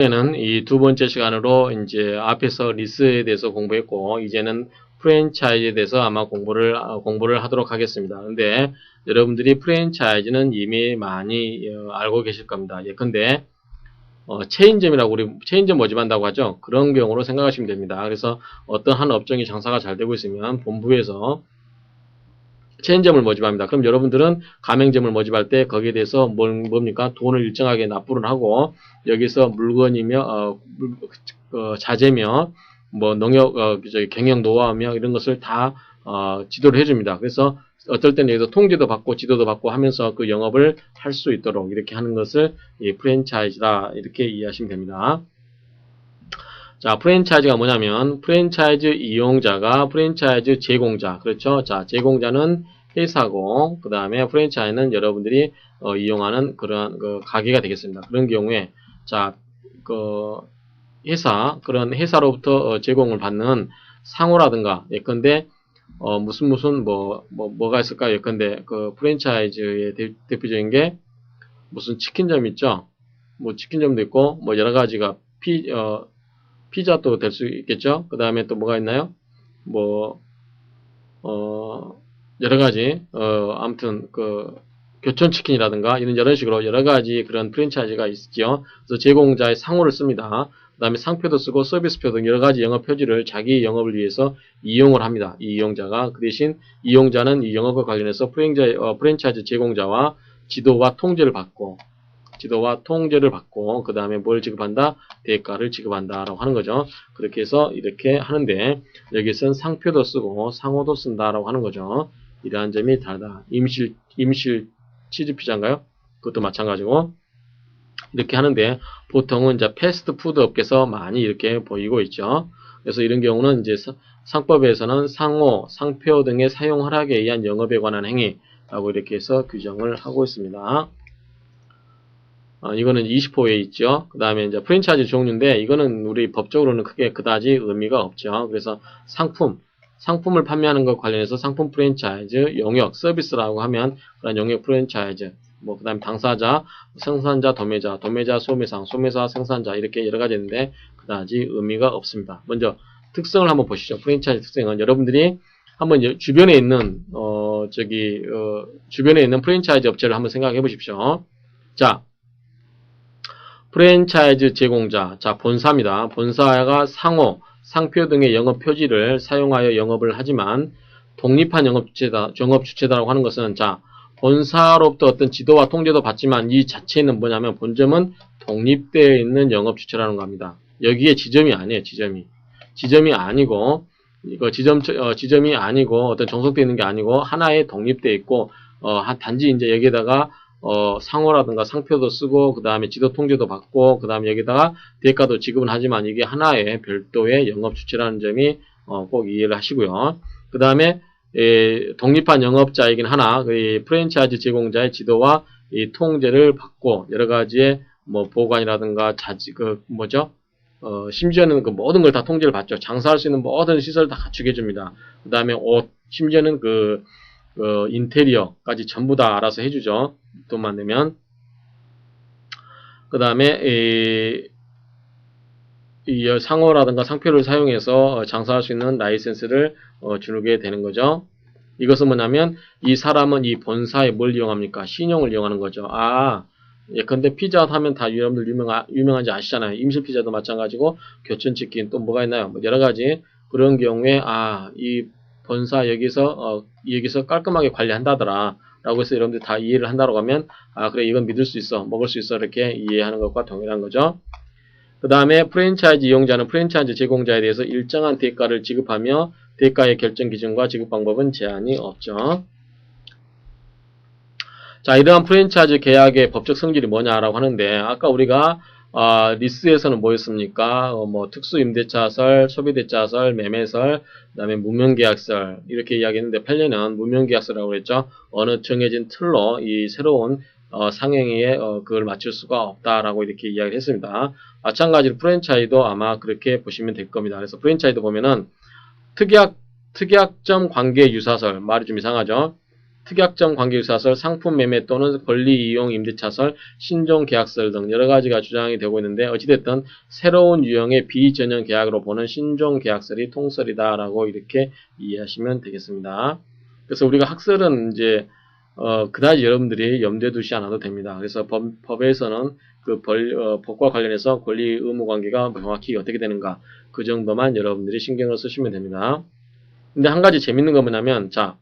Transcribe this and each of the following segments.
이제는 이 두 번째 시간으로 이제 앞에서 리스에 대해서 공부했고, 이제는 프랜차이즈에 대해서 아마 공부를 하도록 하겠습니다. 근데 여러분들이 프랜차이즈는 이미 많이 알고 계실 겁니다. 예컨대 체인점이라고 우리 체인점 모집한다고 하죠. 그런 경우로 생각하시면 됩니다. 그래서 어떤 한 업종이 장사가 잘 되고 있으면 본부에서 체인점을 모집합니다. 그럼 여러분들은 가맹점을 모집할 때 거기에 대해서 뭡니까? 돈을 일정하게 납부를 하고 여기서 물건이며 자재며 뭐 농협 경영 노하우며 이런 것을 다 지도를 해줍니다. 그래서 어떨 때는 여기서 통지도 받고 지도도 받고 하면서 그 영업을 할 수 있도록 이렇게 하는 것을 이 프랜차이즈다 이렇게 이해하시면 됩니다. 자, 프랜차이즈가 뭐냐면 프랜차이즈 이용자가 프랜차이즈 제공자, 그렇죠? 자, 제공자는 회사고 그 다음에 프랜차이즈는 여러분들이 이용하는 그런 그 가게가 되겠습니다. 그런 경우에 자, 그런 회사로부터 제공을 받는 상호라든가 예컨대 무슨 뭐가 있을까요? 예컨대 그 프랜차이즈의 대표적인 게 무슨 치킨점 있죠? 뭐 치킨점도 있고 뭐 여러 가지가 피자도 될 수 있겠죠. 그 다음에 또 뭐가 있나요? 뭐, 여러 가지, 아무튼, 교촌치킨이라든가, 이런 식으로 여러 가지 그런 프랜차이즈가 있죠. 그래서 제공자의 상호를 습니다. 그 다음에 상표도 쓰고 서비스표 등 여러 가지 영업 표지를 자기 영업을 위해서 이용을 합니다. 이 이용자가. 그 대신 이용자는 이 영업과 관련해서 프랜차이즈 제공자와 지도와 통제를 받고, 그 다음에 뭘 지급한다? 대가를 지급한다 라고 하는 거죠. 그렇게 해서 이렇게 하는데 여기서는 상표도 쓰고 상호도 쓴다라고 하는 거죠. 이러한 점이 다르다. 임실 치즈피자인가요? 그것도 마찬가지고 이렇게 하는데 보통은 이제 패스트푸드 업계에서 많이 이렇게 보이고 있죠. 그래서 이런 경우는 이제 상법에서는 상호, 상표 등의 사용 허락에 의한 영업에 관한 행위라고 이렇게 해서 규정을 하고 있습니다. 이거는 20호에 있죠. 그 다음에 이제 프랜차이즈 종류인데, 이거는 우리 법적으로는 크게 그다지 의미가 없죠. 그래서 상품을 판매하는 것 관련해서 상품 프랜차이즈, 용역, 서비스라고 하면, 그런 용역 프랜차이즈, 그 다음에 당사자, 생산자, 도매자, 소매상, 소매사, 생산자, 이렇게 여러 가지 있는데, 그다지 의미가 없습니다. 먼저, 특성을 한번 보시죠. 프랜차이즈 특성은 여러분들이 한번 주변에 있는, 주변에 있는 프랜차이즈 업체를 한번 생각해 보십시오. 자, 프랜차이즈 제공자, 자 본사입니다. 본사가 상호, 상표 등의 영업 표지를 사용하여 영업을 하지만 독립한 영업 주체다라고 하는 것은 자 본사로부터 어떤 지도와 통제도 받지만 이 자체는 뭐냐면 본점은 독립되어 있는 영업 주체라는 겁니다. 여기에 지점이 아니에요. 지점이 아니고 이거 지점이 아니고 어떤 종속되어 있는 게 아니고 하나에 독립되어 있고 단지 이제 여기에다가 상호라든가 상표도 쓰고 그 다음에 지도 통제도 받고 그 다음에 여기다가 대가도 지급은 하지만 이게 하나의 별도의 영업 주체라는 점이 꼭 이해를 하시고요. 그 다음에 독립한 영업자이긴 하나 프랜차이즈 제공자의 지도와 이 통제를 받고 여러 가지의 뭐 보관이라든가 심지어는 그 모든 걸 다 통제를 받죠. 장사할 수 있는 모든 시설을 다 갖추게 해줍니다. 그 다음에 심지어는 인테리어까지 전부 다 알아서 해주죠. 돈만 내면. 그 다음에 이 상호라든가 상표를 사용해서 장사할 수 있는 라이센스를 주게 되는 거죠. 이것은 뭐냐면 이 사람은 이 본사에 뭘 이용합니까? 신용을 이용하는 거죠. 예컨대 피자 하면 다 여러분들 유명한지 아시잖아요. 임실피자도 마찬가지고 교촌치킨 또 뭐가 있나요? 뭐 여러 가지 그런 경우에 이 본사 여기서 깔끔하게 관리한다더라 라고 해서 여러분들 다 이해를 한다고 하면 그래 이건 믿을 수 있어 먹을 수 있어 이렇게 이해하는 것과 동일한 거죠. 그 다음에 프랜차이즈 이용자는 프랜차이즈 제공자에 대해서 일정한 대가를 지급하며 대가의 결정 기준과 지급 방법은 제한이 없죠. 자, 이러한 프랜차이즈 계약의 법적 성질이 뭐냐라고 하는데 아까 우리가 리스에서는 뭐였습니까? 특수임대차설, 소비대차설, 매매설, 그 다음에 무명계약설 이렇게 이야기했는데 판례는 무명계약설이라고 그랬죠. 어느 정해진 틀로 이 새로운 상행위에 그걸 맞출 수가 없다라고 이렇게 이야기를 했습니다. 마찬가지로 프랜차이즈도 아마 그렇게 보시면 될 겁니다. 그래서 프랜차이즈 보면은 특약점 관계 유사설 말이 좀 이상하죠. 특약점 관계유사설, 상품 매매 또는 권리 이용 임대차설, 신종 계약설 등 여러 가지가 주장이 되고 있는데 어찌됐든 새로운 유형의 비전형 계약으로 보는 신종 계약설이 통설이다라고 이렇게 이해하시면 되겠습니다. 그래서 우리가 학설은 이제 그다지 여러분들이 염두에 두지 않아도 됩니다. 그래서 법에서는 그 법과 관련해서 권리 의무 관계가 정확히 어떻게 되는가 그 정도만 여러분들이 신경을 쓰시면 됩니다. 근데 한 가지 재밌는 거 뭐냐면 자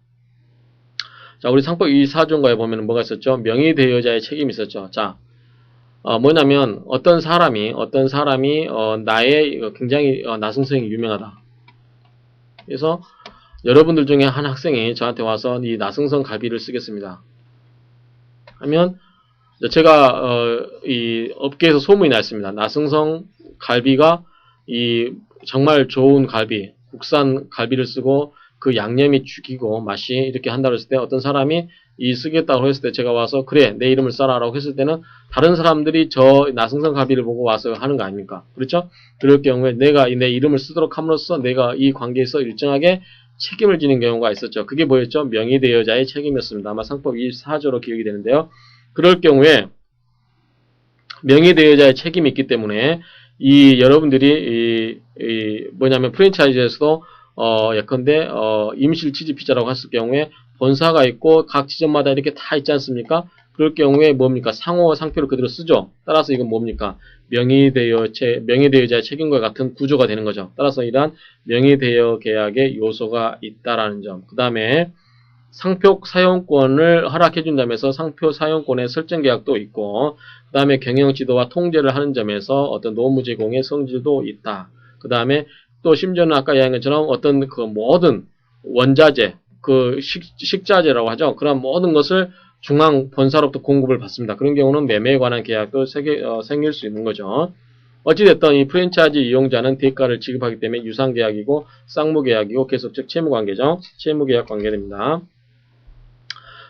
우리 상법 24조인가에 보면 뭐가 있었죠? 명의대여자의 책임이 있었죠. 자 뭐냐면 어떤 사람이 나의 굉장히 나승성이 유명하다. 그래서 여러분들 중에 한 학생이 저한테 와서 이 나승성 갈비를 쓰겠습니다. 하면 제가 이 업계에서 소문이 났습니다. 나승성 갈비가 이 정말 좋은 갈비, 국산 갈비를 쓰고 그 양념이 죽이고 맛이 이렇게 한다고 했을 때 어떤 사람이 이 쓰겠다고 했을 때 제가 와서 그래 내 이름을 써라 라고 했을 때는 다른 사람들이 저 나승성 갈비를 보고 와서 하는 거 아닙니까? 그렇죠? 그럴 경우에 내가 내 이름을 쓰도록 함으로써 내가 이 관계에서 일정하게 책임을 지는 경우가 있었죠. 그게 뭐였죠? 명의대여자의 책임이었습니다. 아마 상법 24조로 기억이 되는데요. 그럴 경우에 명의대여자의 책임이 있기 때문에 이 여러분들이 뭐냐면 프랜차이즈에서도 예컨대 임실 취직피자라고 했을 경우에 본사가 있고 각 지점마다 이렇게 다 있지 않습니까? 그럴 경우에 뭡니까? 상호 상표를 그대로 쓰죠. 따라서 이건 뭡니까? 명의대여자의 책임과 같은 구조가 되는 거죠. 따라서 이러한 명의대여 계약의 요소가 있다라는 점. 그 다음에 상표 사용권을 허락해준다면서 상표 사용권의 설정 계약도 있고, 그 다음에 경영 지도와 통제를 하는 점에서 어떤 노무 제공의 성질도 있다. 그 다음에 또 심지어는 아까 이야기한 것처럼 어떤 그 모든 원자재, 그 식자재라고 하죠. 그런 모든 것을 중앙 본사로부터 공급을 받습니다. 그런 경우는 매매에 관한 계약도 생길 수 있는 거죠. 어찌됐든 이 프랜차이즈 이용자는 대가를 지급하기 때문에 유상계약이고 쌍무계약이고 계속적 채무관계죠. 채무계약 관계됩니다.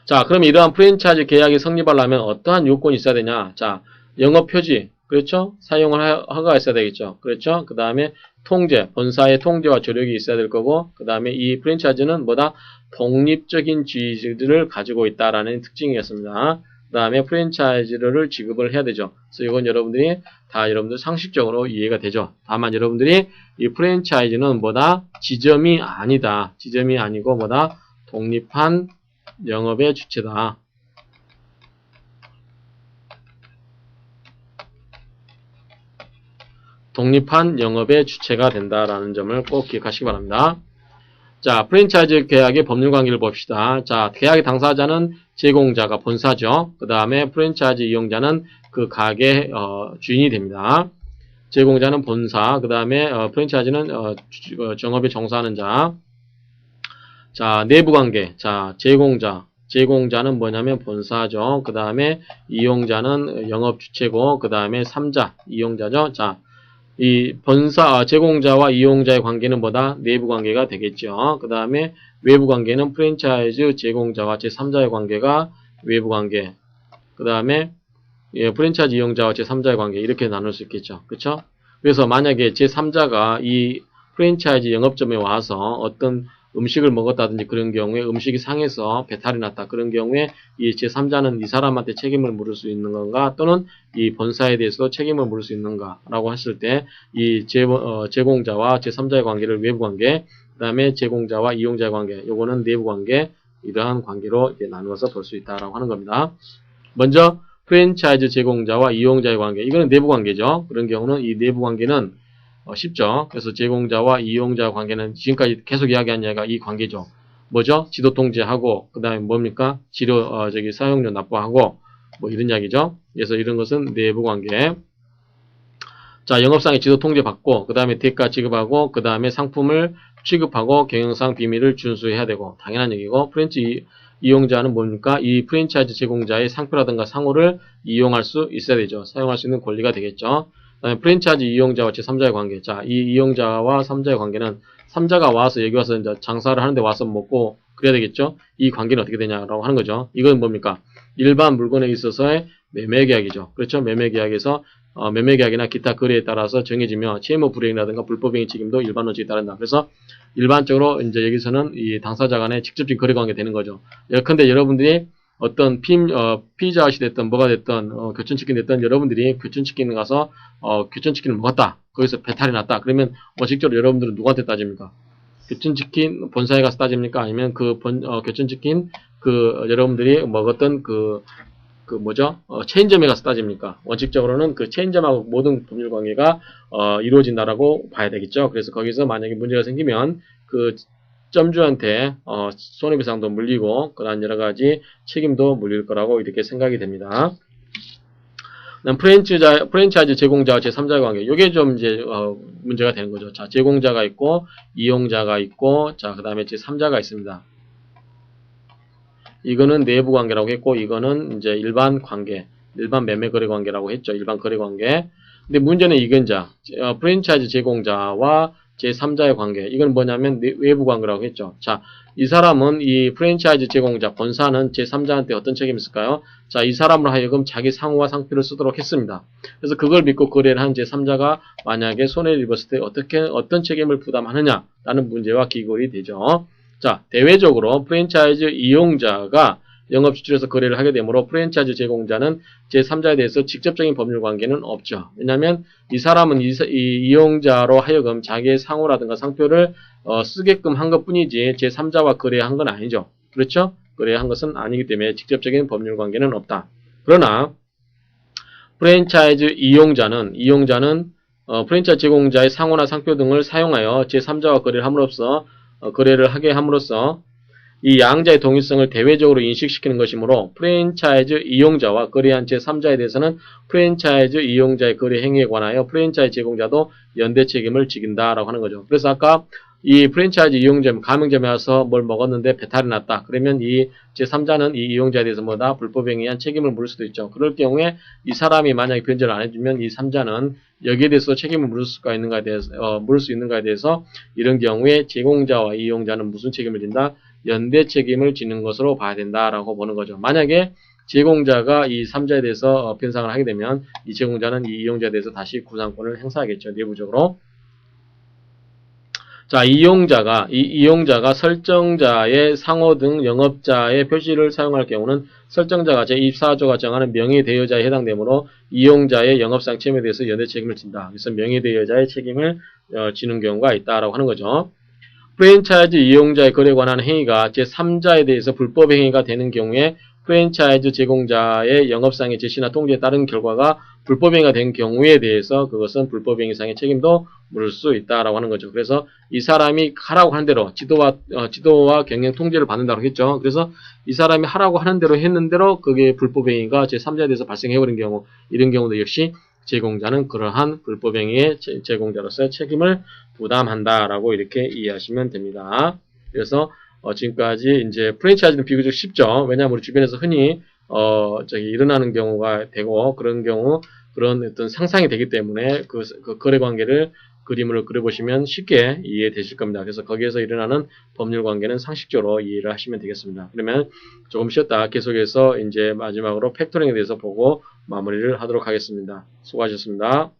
자, 그럼 이러한 프랜차이즈 계약이 성립하려면 어떠한 요건이 있어야 되냐? 자, 영업표지, 그렇죠? 사용을 허가가 있어야 되겠죠. 그렇죠? 그 다음에 통제, 본사의 통제와 조력이 있어야 될 거고, 그 다음에 이 프랜차이즈는 뭐다? 독립적인 지위를 가지고 있다라는 특징이었습니다. 그 다음에 프랜차이즈를 지급을 해야 되죠. 그래서 이건 여러분들이 다 여러분들 상식적으로 이해가 되죠. 다만 여러분들이 이 프랜차이즈는 뭐다? 지점이 아니다. 지점이 아니고 뭐다? 독립한 영업의 주체다. 독립한 영업의 주체가 된다라는 점을 꼭 기억하시기 바랍니다. 자, 프랜차이즈 계약의 법률 관계를 봅시다. 자, 계약의 당사자는 제공자가 본사죠. 그 다음에 프랜차이즈 이용자는 그 가게 주인이 됩니다. 제공자는 본사, 그 다음에 프랜차이즈는 정업에 종사하는 자. 자, 내부 관계. 자, 제공자는 뭐냐면 본사죠. 그 다음에 이용자는 영업 주체고, 그 다음에 3자, 이용자죠. 자, 이 제공자와 이용자의 관계는 뭐다? 내부 관계가 되겠죠. 그 다음에 외부 관계는 프랜차이즈 제공자와 제3자의 관계가 외부 관계. 그 다음에 프랜차이즈 이용자와 제3자의 관계 이렇게 나눌 수 있겠죠. 그렇죠? 그래서 만약에 제3자가 이 프랜차이즈 영업점에 와서 어떤 음식을 먹었다든지 그런 경우에 음식이 상해서 배탈이 났다. 그런 경우에 이 제3자는 이 사람한테 책임을 물을 수 있는 건가 또는 이 본사에 대해서도 책임을 물을 수 있는가 라고 했을 때 이 제공자와 제3자의 관계를 외부 관계, 그 다음에 제공자와 이용자의 관계, 요거는 내부 관계, 이러한 관계로 이제 나누어서 볼 수 있다라고 하는 겁니다. 먼저 프랜차이즈 제공자와 이용자의 관계, 이거는 내부 관계죠. 그런 경우는 이 내부 관계는 쉽죠. 그래서 제공자와 이용자 관계는 지금까지 계속 이야기한 얘기가 이 관계죠. 뭐죠? 지도 통제하고, 그 다음에 뭡니까? 사용료 납부하고, 뭐 이런 이야기죠. 그래서 이런 것은 내부 관계. 자, 영업상의 지도 통제 받고, 그 다음에 대가 지급하고, 그 다음에 상품을 취급하고, 경영상 비밀을 준수해야 되고, 당연한 얘기고, 프랜차이즈 이용자는 뭡니까? 이 프랜차이즈 제공자의 상표라든가 상호를 이용할 수 있어야 되죠. 사용할 수 있는 권리가 되겠죠. 그다음에 프랜차이즈 이용자와 제3자의 관계. 자, 이 이용자와 3자의 관계는 3자가 와서 여기 와서 이제 장사를 하는데 와서 먹고 그래야 되겠죠. 이 관계는 어떻게 되냐라고 하는 거죠. 이건 뭡니까? 일반 물건에 있어서의 매매 계약이죠. 그렇죠? 매매 계약에서 매매계약이나 기타 거래에 따라서 정해지며 채무 불이행이라든가 불법행위 책임도 일반 원칙에 따른다. 그래서 일반적으로 이제 여기서는 이 당사자 간의 직접적인 거래 관계 되는 거죠. 예컨대 여러분들이 어떤 피자헛이 됐든 뭐가 됐든 교촌치킨 됐든 여러분들이 교촌치킨 가서 교촌치킨을 먹었다. 거기서 배탈이 났다. 그러면 원칙적으로 여러분들은 누구한테 따집니까? 교촌치킨 본사에 가서 따집니까? 아니면 교촌치킨 여러분들이 먹었던 체인점에 가서 따집니까? 원칙적으로는 그 체인점하고 모든 법률 관계가 이루어진다라고 봐야 되겠죠. 그래서 거기서 만약에 문제가 생기면 그 점주한테 손해배상도 물리고 그다음 여러 가지 책임도 물릴 거라고 이렇게 생각이 됩니다. 프랜차이즈 제공자와 제3자의 관계. 이게 좀 이제 문제가 되는 거죠. 자, 제공자가 있고 이용자가 있고 자, 그다음에 제3자가 있습니다. 이거는 내부 관계라고 했고 이거는 이제 일반 관계, 일반 매매 거래 관계라고 했죠. 일반 거래 관계. 근데 문제는 이건자, 프랜차이즈 제공자와 제3자의 관계. 이건 뭐냐면 외부 관계라고 했죠. 자, 이 사람은 이 프랜차이즈 제공자, 본사는 제3자한테 어떤 책임이 있을까요? 자, 이 사람으로 하여금 자기 상호와 상표를 쓰도록 했습니다. 그래서 그걸 믿고 거래를 한 제3자가 만약에 손해를 입었을 때 어떤 책임을 부담하느냐라는 문제와 기골이 되죠. 자, 대외적으로 프랜차이즈 이용자가 영업수출에서 거래를 하게 되므로 프랜차이즈 제공자는 제3자에 대해서 직접적인 법률 관계는 없죠. 왜냐하면 이 사람은 이 이용자로 하여금 자기의 상호라든가 상표를 쓰게끔 한 것뿐이지 제3자와 거래한 건 아니죠. 그렇죠? 거래한 것은 아니기 때문에 직접적인 법률 관계는 없다. 그러나 프랜차이즈 이용자는 프랜차이즈 제공자의 상호나 상표 등을 사용하여 제3자와 거래를 하게 함으로써 이 양자의 동일성을 대외적으로 인식시키는 것이므로 프랜차이즈 이용자와 거래한 제3자에 대해서는 프랜차이즈 이용자의 거래 행위에 관하여 프랜차이즈 제공자도 연대 책임을 지긴다라고 하는 거죠. 그래서 아까 이 프랜차이즈 이용점, 가맹점에 와서 뭘 먹었는데 배탈이 났다. 그러면 이 제3자는 이 이용자에 대해서 불법행위한 책임을 물을 수도 있죠. 그럴 경우에 이 사람이 만약에 변제를 안 해주면 이 3자는 여기에 대해서 책임을 물을 수 있는가에 대해서 이런 경우에 제공자와 이용자는 무슨 책임을 진다? 연대 책임을 지는 것으로 봐야 된다라고 보는 거죠. 만약에 제공자가 이 3자에 대해서 변상을 하게 되면 이 제공자는 이 이용자에 대해서 다시 구상권을 행사하겠죠. 내부적으로. 자, 이용자가 설정자의 상호 등 영업자의 표시를 사용할 경우는 설정자가 제24조가 정하는 명의대여자에 해당되므로 이용자의 영업상 침해에 대해서 연대 책임을 진다. 그래서 명의대여자의 책임을 지는 경우가 있다라고 하는 거죠. 프랜차이즈 이용자의 거래에 관한 행위가 제3자에 대해서 불법 행위가 되는 경우에 프랜차이즈 제공자의 영업상의 제시나 통지에 따른 결과가 불법 행위가 된 경우에 대해서 그것은 불법 행위상의 책임도 물을 수 있다라고 하는 거죠. 그래서 이 사람이 하라고 하는 대로 지도와 경영 통제를 받는다고 했죠. 그래서 이 사람이 하라고 하는 대로 했는 대로 그게 불법 행위가 제3자에 대해서 발생해버린 경우, 이런 경우도 역시 제공자는 그러한 불법 행위의 제공자로서의 책임을 부담한다라고 이렇게 이해하시면 됩니다. 그래서 지금까지 이제 프랜차이즈는 비교적 쉽죠. 왜냐하면 우리 주변에서 흔히 일어나는 경우가 되고 그런 어떤 상상이 되기 때문에 그 거래 관계를 그림으로 그려보시면 쉽게 이해되실 겁니다. 그래서 거기에서 일어나는 법률 관계는 상식적으로 이해를 하시면 되겠습니다. 그러면 조금 쉬었다 계속해서 이제 마지막으로 팩토링에 대해서 보고 마무리를 하도록 하겠습니다. 수고하셨습니다.